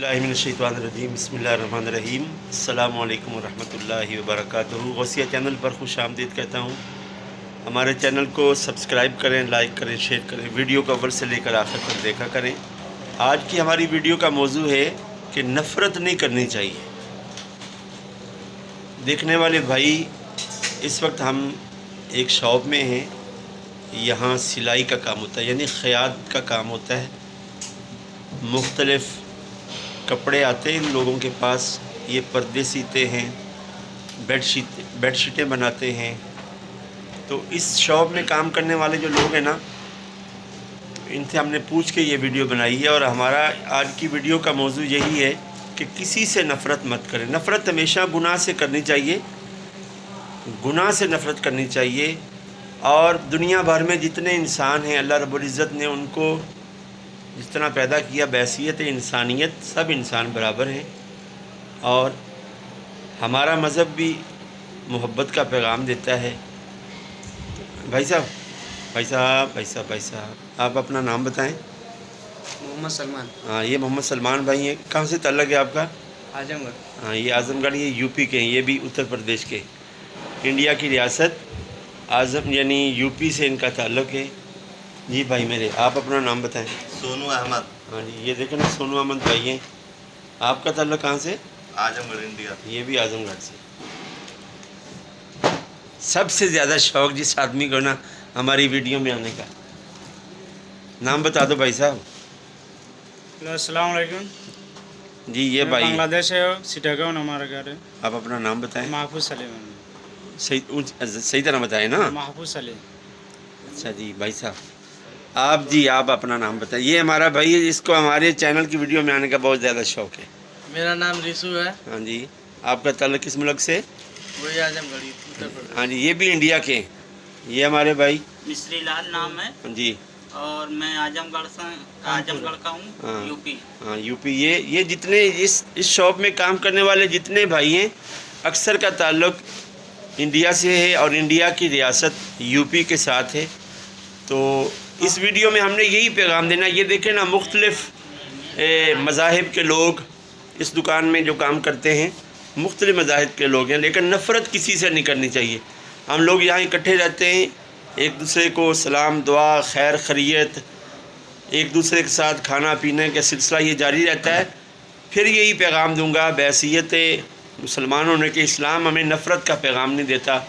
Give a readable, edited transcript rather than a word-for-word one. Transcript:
बिस्मिल्लाहिर्रहमानिर्रहीम बिस्मिल्लाहिर्रहमानिर्रहीम अस्सलामु अलैकुम वरहमतुल्लाहि वबरकातुहू। गौसिया चैनल पर खुश आमदीद कहता हूँ। हमारे चैनल को सब्सक्राइब करें, लाइक करें, शेयर करें, वीडियो को अव्वल से लेकर आखिर तक देखा करें। आज की हमारी वीडियो का मौजू है कि नफ़रत नहीं करनी चाहिए। देखने वाले भाई, इस वक्त हम एक शॉप में हैं। यहाँ सिलाई का काम होता है, यानी ख़यात का काम होता है। मुख्तलिफ़ कपड़े आते हैं इन लोगों के पास, ये पर्दे सीते हैं, बेडशीटें बनाते हैं। तो इस शॉप में काम करने वाले जो लोग हैं ना, इनसे हमने पूछ के ये वीडियो बनाई है। और हमारा आज की वीडियो का मौजू यही है कि किसी से नफ़रत मत करें। नफ़रत हमेशा गुनाह से करनी चाहिए, गुनाह से नफ़रत करनी चाहिए। और दुनिया भर में जितने इंसान हैं, अल्लाह रब्बुल इज़्ज़त ने उनको जिस तरह पैदा किया, बैसियत इंसानियत, सब इंसान बराबर हैं। और हमारा मज़हब भी मोहब्बत का पैगाम देता है। भाई साहब, आप अपना नाम बताएं। मोहम्मद सलमान। हाँ, ये मोहम्मद सलमान भाई हैं। कहाँ से ताल्लुक़ है आपका? आजमगढ़। हाँ, ये आज़मगढ़, ये यूपी के हैं, ये भी उत्तर प्रदेश के। इंडिया की रियासत आज़म यानी यूपी से इनका ताल्लुक़ है। जी भाई मेरे, आप अपना नाम बताएं। सोनू अहमद। हाँ जी, ये देखें ना, सोनू अहमद भाई हैं। आपका ताल्लुक़ कहाँ से? आजमगढ़, इंडिया। ये भी आज़मगढ़ से। सबसे ज़्यादा शौक़ जिस आदमी को ना हमारी वीडियो में आने का, नाम बता दो भाई साहब। अस्सलाम वालेकुम जी, ये भाई बांग्लादेश है, सिटागांव हमारा घर है। आप अपना नाम बताएं। महफूज सलीम। सही तरह बताएं ना। महफूज सलीम। अच्छा जी भाई साहब, आप अपना नाम बताएं। ये हमारा भाई है, इसको हमारे चैनल की वीडियो में आने का बहुत ज़्यादा शौक़ है। मेरा नाम रिसू है। हाँ जी, आपका ताल्लुक़ किस मुल्क से? वही आजमगढ़, उत्तर प्रदेश। हाँ जी, ये भी इंडिया के हैं। ये हमारे भाई मिस्री लाल नाम है। हाँ जी। और मैं आजमगढ़ का हूँ। हाँ। यूपी। हाँ, यूपी। ये जितने इस शॉप में काम करने वाले जितने भाई हैं, अक्सर का ताल्लुक़ इंडिया से है और इंडिया की रियासत यूपी के साथ है। तो इस वीडियो में हमने यही पैगाम देना। ये देखें ना, मुख्तलिफ़ मज़ाहिब के लोग इस दुकान में जो काम करते हैं, मुख्तलिफ़ मज़ाहिब के लोग हैं, लेकिन नफ़रत किसी से नहीं करनी चाहिए। हम लोग यहाँ इकट्ठे रहते हैं, एक दूसरे को सलाम दुआ खैर खैरियत, एक दूसरे के साथ खाना पीने का सिलसिला ये जारी रहता है। फिर यही पैगाम दूंगा, बैसियत मुसलमान होने के, इस्लाम हमें नफ़रत का पैगाम नहीं देता।